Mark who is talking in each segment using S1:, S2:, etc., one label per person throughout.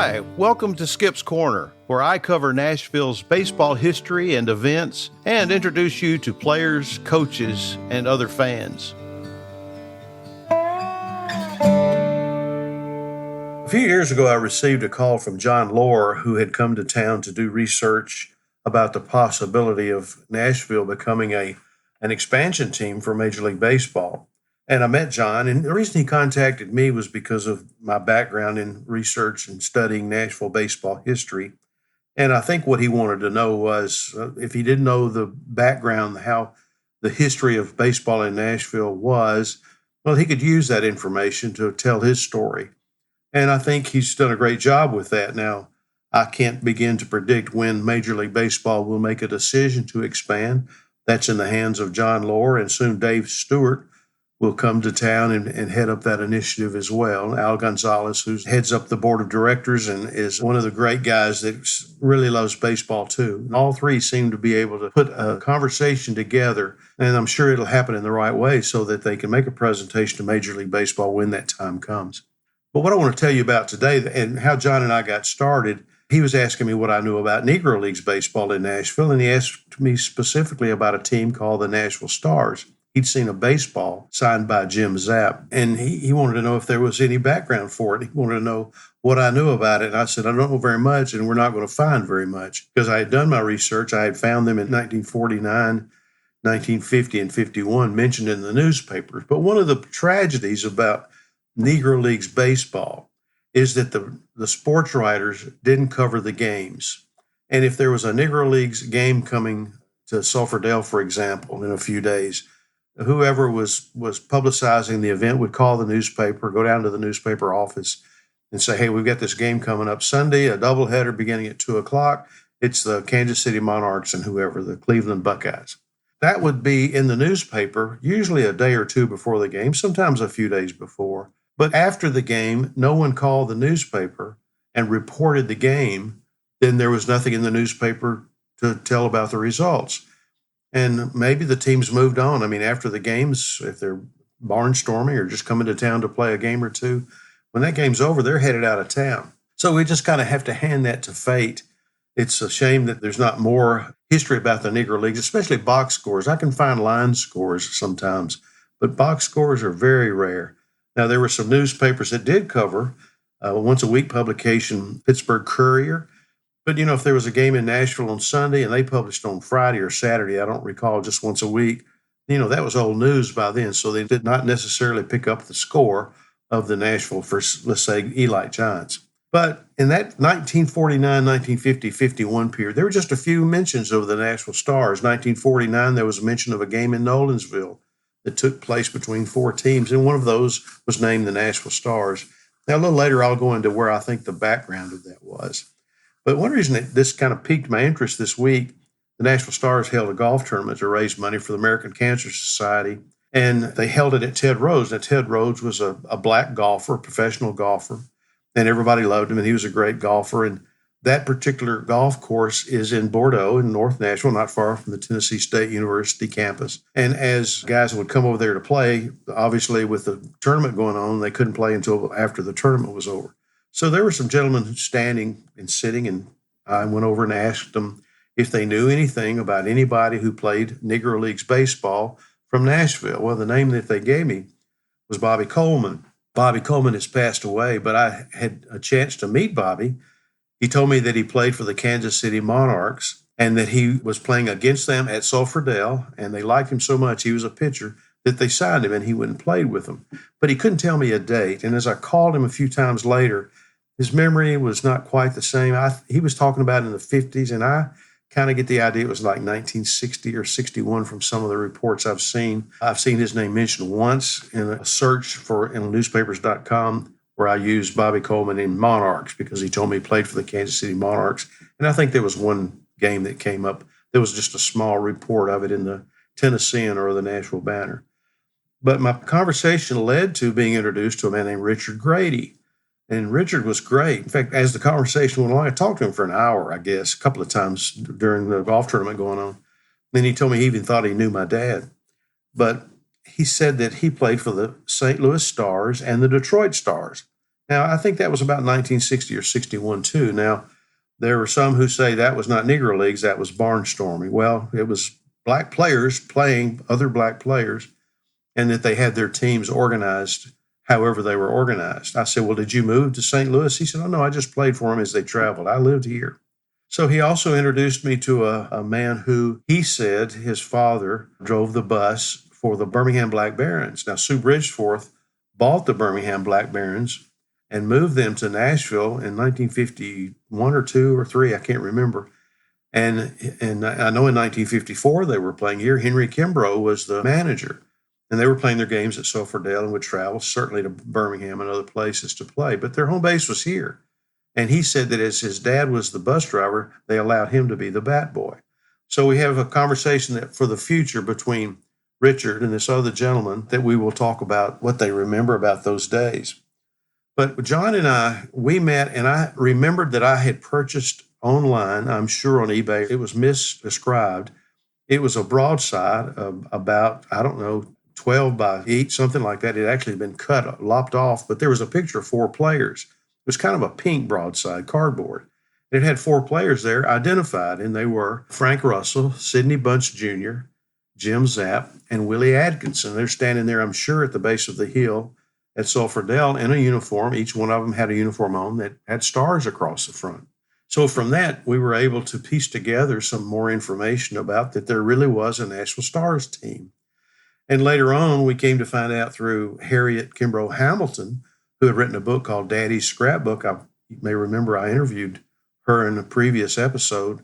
S1: Hi, welcome to Skip's Corner, where I cover Nashville's baseball history and events and introduce you to players, coaches, and other fans. A few years ago, I received a call from John Loar, who had come to town to do research about the possibility of Nashville becoming an expansion team for Major League Baseball. And I met John, and the reason he contacted me was because of my background in research and studying Nashville baseball history. And I think what he wanted to know was, if he didn't know the background, how the history of baseball in Nashville was, well, he could use that information to tell his story. And I think he's done a great job with that. Now, I can't begin to predict when Major League Baseball will make a decision to expand. That's in the hands of John Loar, and soon Dave Stewart will come to town and head up that initiative as well. Al Gonzalez, who heads up the board of directors and is one of the great guys that really loves baseball too. And all three seem to be able to put a conversation together, and I'm sure it'll happen in the right way so that they can make a presentation to Major League Baseball when that time comes. But what I want to tell you about today and how John and I got started, he was asking me what I knew about Negro Leagues baseball in Nashville, and he asked me specifically about a team called the Nashville Stars. He'd seen a baseball signed by Jim Zapp, and he wanted to know if there was any background for it. He wanted to know what I knew about it. And I said, I don't know very much, and we're not going to find very much, because I had done my research. I had found them in 1949, 1950, and 51 mentioned in the newspapers. But one of the tragedies about Negro Leagues baseball is that the sports writers didn't cover the games. And if there was a Negro Leagues game coming to Sulphurdale, for example, in a few days, whoever was publicizing the event would call the newspaper, go down to the newspaper office and say, hey, we've got this game coming up Sunday, a doubleheader beginning at 2 o'clock. It's the Kansas City Monarchs and whoever, the Cleveland Buckeyes. That would be in the newspaper, usually a day or two before the game, sometimes a few days before. But after the game, no one called the newspaper and reported the game. Then there was nothing in the newspaper to tell about the results. And maybe the teams moved on. I mean, after the games, if they're barnstorming or just coming to town to play a game or two, when that game's over, they're headed out of town. So we just kind of have to hand that to fate. It's a shame that there's not more history about the Negro Leagues, especially box scores. I can find line scores sometimes, but box scores are very rare. Now, there were some newspapers that did cover once a week publication, Pittsburgh Courier. But, if there was a game in Nashville on Sunday and they published on Friday or Saturday, I don't recall, just once a week, that was old news by then. So they did not necessarily pick up the score of the Nashville for, let's say, Elite Giants. But in that 1949, 1950, 51 period, there were just a few mentions of the Nashville Stars. 1949, there was a mention of a game in Nolensville that took place between four teams, and one of those was named the Nashville Stars. Now, a little later, I'll go into where I think the background of that was. But one reason that this kind of piqued my interest this week, the Nashville Stars held a golf tournament to raise money for the American Cancer Society, and they held it at Ted Rhodes. Now, Ted Rhodes was a black golfer, a professional golfer, and everybody loved him, and he was a great golfer. And that particular golf course is in Bordeaux in North Nashville, not far from the Tennessee State University campus. And as guys would come over there to play, obviously with the tournament going on, they couldn't play until after the tournament was over. So there were some gentlemen standing and sitting, and I went over and asked them if they knew anything about anybody who played Negro Leagues baseball from Nashville. Well, the name that they gave me was Bobby Coleman. Bobby Coleman has passed away, but I had a chance to meet Bobby. He told me that he played for the Kansas City Monarchs and that he was playing against them at Sulphurdale, and they liked him so much, he was a pitcher, that they signed him and he went and played with them. But he couldn't tell me a date. And as I called him a few times later, his memory was not quite the same. He was talking about in the 50s, and I kind of get the idea it was like 1960 or 61 from some of the reports I've seen. I've seen his name mentioned once in a search in newspapers.com where I used Bobby Coleman in Monarchs because he told me he played for the Kansas City Monarchs. And I think there was one game that came up. There was just a small report of it in the Tennessean or the Nashville Banner. But my conversation led to being introduced to a man named Richard Grady. And Richard was great. In fact, as the conversation went along, I talked to him for an hour, I guess, a couple of times during the golf tournament going on. Then he told me he even thought he knew my dad. But he said that he played for the St. Louis Stars and the Detroit Stars. Now, I think that was about 1960 or 61 too. Now, there were some who say that was not Negro Leagues, that was barnstorming. Well, it was black players playing other black players, and that they had their teams organized however they were organized. I said, well, did you move to St. Louis? He said, oh, no, I just played for them as they traveled. I lived here. So he also introduced me to a man who he said his father drove the bus for the Birmingham Black Barons. Now, Sue Bridgeforth bought the Birmingham Black Barons and moved them to Nashville in 1951 or 2 or 3, I can't remember. And I know in 1954 they were playing here. Henry Kimbrough was the manager, and they were playing their games at Sulphurdale and would travel certainly to Birmingham and other places to play. But their home base was here. And he said that as his dad was the bus driver, they allowed him to be the bat boy. So we have a conversation that for the future between Richard and this other gentleman that we will talk about what they remember about those days. But John and I, we met, and I remembered that I had purchased online, I'm sure on eBay, it was misdescribed. It was a broadside of about, 12 by 8, something like that. It had actually been cut, lopped off, but there was a picture of 4 players. It was kind of a pink broadside cardboard. It had 4 players there identified, and they were Frank Russell, Sidney Bunch Jr., Jim Zapp, and Willie Atkinson. They're standing there, I'm sure, at the base of the hill at Sulphurdale in a uniform. Each one of them had a uniform on that had stars across the front. So from that, we were able to piece together some more information about that there really was a Nashville Stars team. And later on, we came to find out through Harriet Kimbrough Hamilton, who had written a book called Daddy's Scrapbook. You may remember I interviewed her in a previous episode,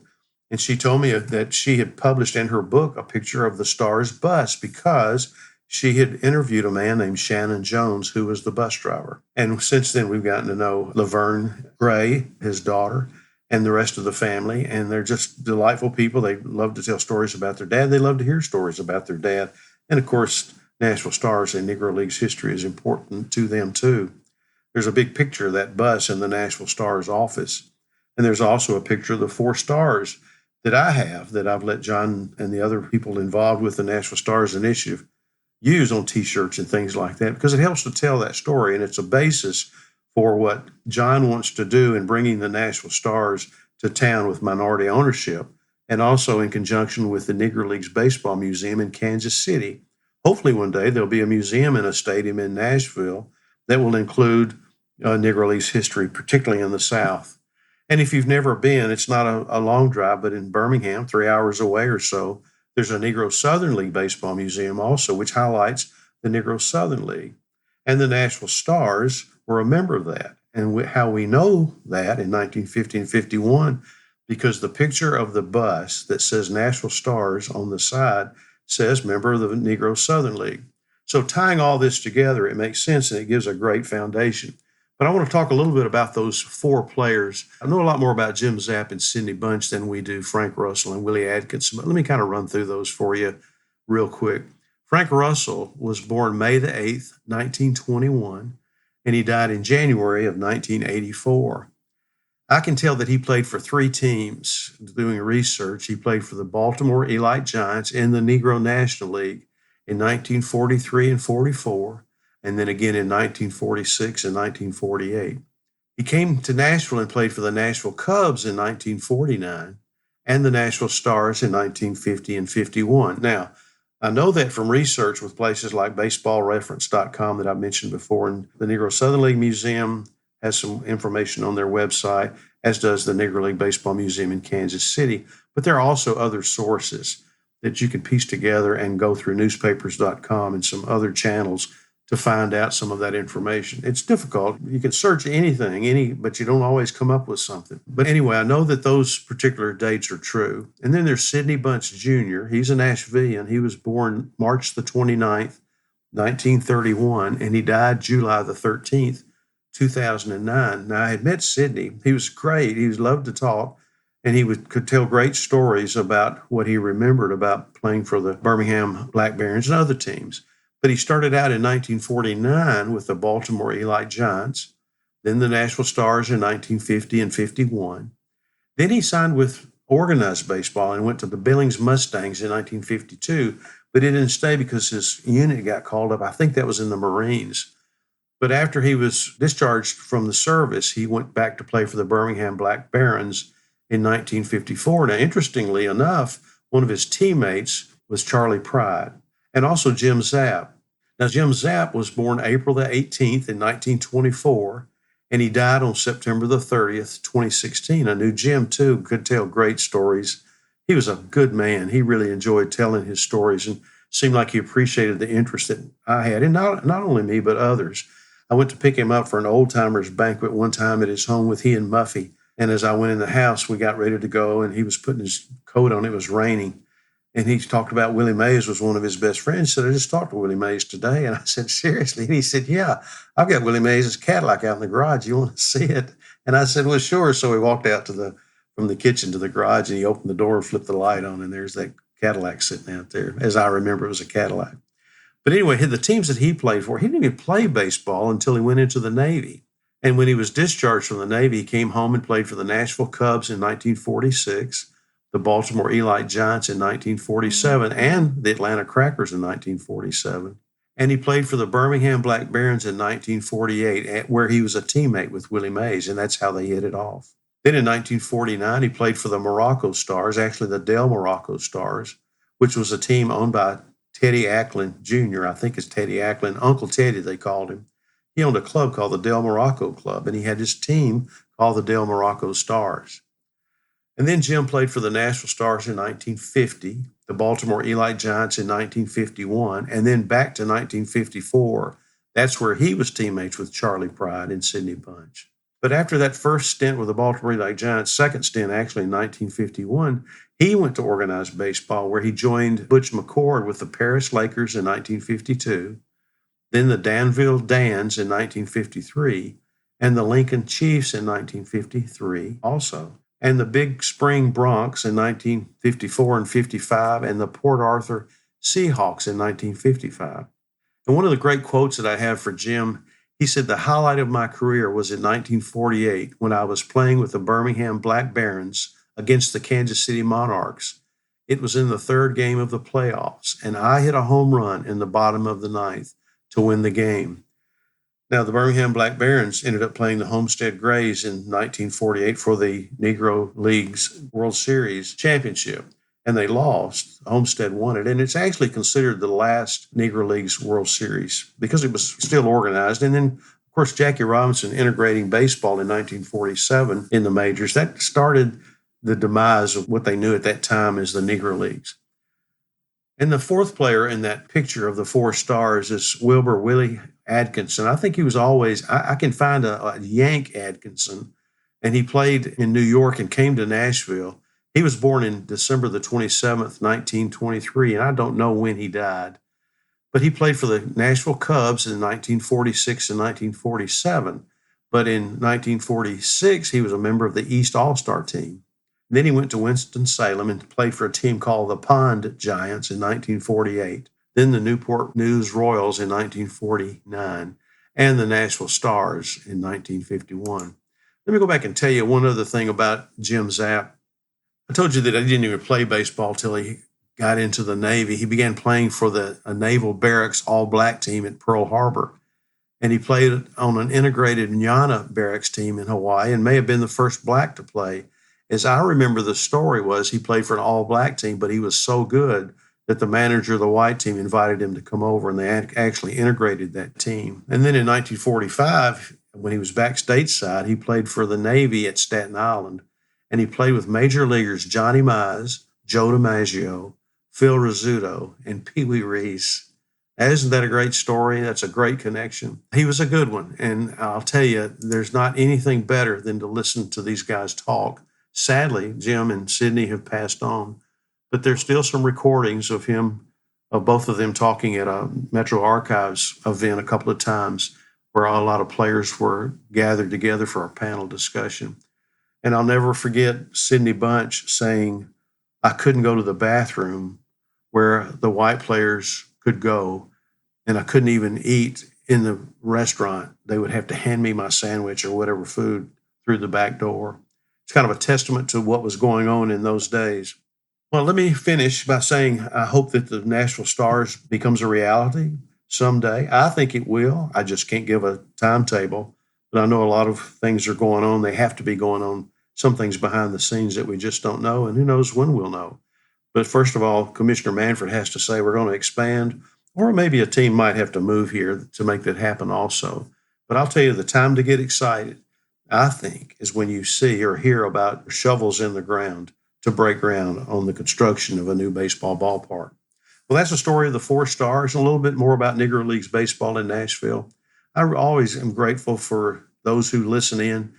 S1: and she told me that she had published in her book a picture of the Stars bus because she had interviewed a man named Shannon Jones, who was the bus driver. And since then, we've gotten to know Laverne Gray, his daughter, and the rest of the family, and they're just delightful people. They love to tell stories about their dad. They love to hear stories about their dad. And, of course, Nashville Stars and Negro Leagues history is important to them, too. There's a big picture of that bus in the Nashville Stars office. And there's also a picture of the 4 stars that I have that I've let John and the other people involved with the Nashville Stars Initiative use on T-shirts and things like that, because it helps to tell that story, and it's a basis for what John wants to do in bringing the Nashville Stars to town with minority ownership, and also in conjunction with the Negro Leagues Baseball Museum in Kansas City. Hopefully one day there'll be a museum in a stadium in Nashville that will include Negro Leagues history, particularly in the South. And if you've never been, it's not a long drive, but in Birmingham, 3 hours away or so, there's a Negro Southern League Baseball Museum also, which highlights the Negro Southern League. And the Nashville Stars were a member of that. And how we know that in 1950 and 51, because the picture of the bus that says Nashville Stars on the side says member of the Negro Southern League. So tying all this together, it makes sense and it gives a great foundation. But I want to talk a little bit about those 4 players. I know a lot more about Jim Zapp and Sidney Bunch than we do Frank Russell and Willie Atkinson, but let me kind of run through those for you real quick. Frank Russell was born May the 8th, 1921, and he died in January of 1984. I can tell that he played for 3 teams doing research. He played for the Baltimore Elite Giants in the Negro National League in 1943 and 44, and then again in 1946 and 1948. He came to Nashville and played for the Nashville Cubs in 1949 and the Nashville Stars in 1950 and 51. Now, I know that from research with places like baseballreference.com that I've mentioned before, and the Negro Southern League Museum has some information on their website, as does the Negro League Baseball Museum in Kansas City. But there are also other sources that you can piece together and go through newspapers.com and some other channels to find out some of that information. It's difficult. You can search anything, but you don't always come up with something. But anyway, I know that those particular dates are true. And then there's Sidney Bunch Jr. He's a Nashvilleian. He was born March the 29th, 1931, and he died July the 13th, 2009. Now, I had met Sidney. He was great. He loved to talk, and he could tell great stories about what he remembered about playing for the Birmingham Black Barons and other teams. But he started out in 1949 with the Baltimore Elite Giants, then the Nashville Stars in 1950 and 51. Then he signed with organized baseball and went to the Billings Mustangs in 1952, but he didn't stay because his unit got called up. I think that was in the Marines. But after he was discharged from the service, he went back to play for the Birmingham Black Barons in 1954. Now, interestingly enough, one of his teammates was Charlie Pride and also Jim Zapp. Now, Jim Zapp was born April the 18th in 1924, and he died on September the 30th, 2016. I knew Jim, too, could tell great stories. He was a good man. He really enjoyed telling his stories and seemed like he appreciated the interest that I had, and not only me, but others. I went to pick him up for an old timers banquet one time at his home with he and Muffy. And as I went in the house, we got ready to go, and he was putting his coat on. It was raining. And he talked about Willie Mays was one of his best friends. He said, I just talked to Willie Mays today. And I said, seriously? And he said, yeah, I've got Willie Mays' Cadillac out in the garage. You want to see it? And I said, well, sure. So we walked out from the kitchen to the garage, and he opened the door and flipped the light on. And there's that Cadillac sitting out there. As I remember, it was a Cadillac. But anyway, the teams that he played for, he didn't even play baseball until he went into the Navy. And when he was discharged from the Navy, he came home and played for the Nashville Cubs in 1946, the Baltimore Elite Giants in 1947, and the Atlanta Crackers in 1947. And he played for the Birmingham Black Barons in 1948, where he was a teammate with Willie Mays, and that's how they hit it off. Then in 1949, he played for the Morocco Stars, actually the Del Morocco Stars, which was a team owned by Teddy Acklin Jr., I think it's Teddy Acklin, Uncle Teddy, they called him. He owned a club called the Del Morocco Club, and he had this team called the Del Morocco Stars. And then Jim played for the Nashville Stars in 1950, the Baltimore Elite Giants in 1951, and then back to 1954. That's where he was teammates with Charlie Pride and Sidney Bunch. But after that first stint with the Baltimore Elite Giants, second stint actually in 1951, he went to organized baseball, where he joined Butch McCord with the Paris Lakers in 1952, then the Danville Dans in 1953, and the Lincoln Chiefs in 1953 also, and the Big Spring Bronx in 1954 and 55, and the Port Arthur Seahawks in 1955. And one of the great quotes that I have for Jim, he said, the highlight of my career was in 1948 when I was playing with the Birmingham Black Barons against the Kansas City Monarchs. It was in the third game of the playoffs, and I hit a home run in the bottom of the ninth to win the game. Now, the Birmingham Black Barons ended up playing the Homestead Grays in 1948 for the Negro Leagues World Series championship, and they lost. Homestead won it, and it's actually considered the last Negro Leagues World Series because it was still organized. And then, of course, Jackie Robinson integrating baseball in 1947 in the majors, that started the demise of what they knew at that time as the Negro Leagues. And the fourth player in that picture of the four stars is Wilbur Willie Atkinson. I think he was always, I can find a Yank Atkinson, and he played in New York and came to Nashville. He was born in December the 27th, 1923, and I don't know when he died. But he played for the Nashville Cubs in 1946 and 1947. But in 1946, he was a member of the East All-Star team. Then he went to Winston-Salem and played for a team called the Pond Giants in 1948, then the Newport News Royals in 1949, and the Nashville Stars in 1951. Let me go back and tell you one other thing about Jim Zapp. I told you that I didn't even play baseball till he got into the Navy. He began playing for a Naval Barracks all-black team at Pearl Harbor, and he played on an integrated Nyana Barracks team in Hawaii and may have been the first black to play. As I remember, the story was he played for an all-black team, but he was so good that the manager of the white team invited him to come over, and they actually integrated that team. And then in 1945, when he was back stateside, he played for the Navy at Staten Island, and he played with major leaguers Johnny Mize, Joe DiMaggio, Phil Rizzuto, and Pee Wee Reese. Now, isn't that a great story? That's a great connection. He was a good one, and I'll tell you, there's not anything better than to listen to these guys talk. Sadly, Jim and Sidney have passed on, but there's still some recordings of both of them talking at a Metro Archives event a couple of times where a lot of players were gathered together for a panel discussion. And I'll never forget Sidney Bunch saying, I couldn't go to the bathroom where the white players could go, and I couldn't even eat in the restaurant. They would have to hand me my sandwich or whatever food through the back door. It's kind of a testament to what was going on in those days. Well, let me finish by saying I hope that the Nashville Stars becomes a reality. someday. I think it will. I just can't give a timetable, but I know a lot of things are going on. They have to be going on. Some things behind the scenes that we just don't know, and who knows when we'll know. But first of all, Commissioner Manfred has to say we're going to expand, or maybe a team might have to move here to make that happen also. But I'll tell you, the time to get excited, I think, is when you see or hear about shovels in the ground to break ground on the construction of a new baseball ballpark. Well, that's the story of the Four Stars and a little bit more about Negro Leagues baseball in Nashville. I always am grateful for those who listen in.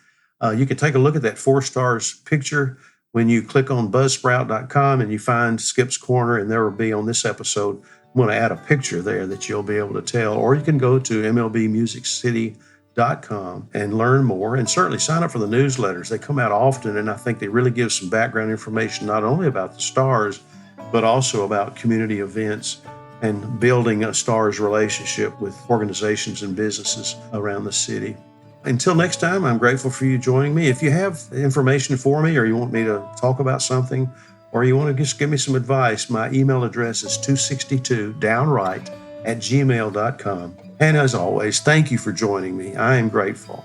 S1: You can take a look at that Four Stars picture when you click on buzzsprout.com and you find Skip's Corner, and there will be on this episode, I'm going to add a picture there that you'll be able to tell. Or you can go to mlbmusiccity.com and learn more, and certainly sign up for the newsletters. They come out often, and I think they really give some background information not only about the Stars, but also about community events and building a Stars relationship with organizations and businesses around the city. Until next time, I'm grateful for you joining me. If you have information for me, or you want me to talk about something, or you want to just give me some advice, my email address is 262downright@gmail.com. And as always, thank you for joining me. I am grateful.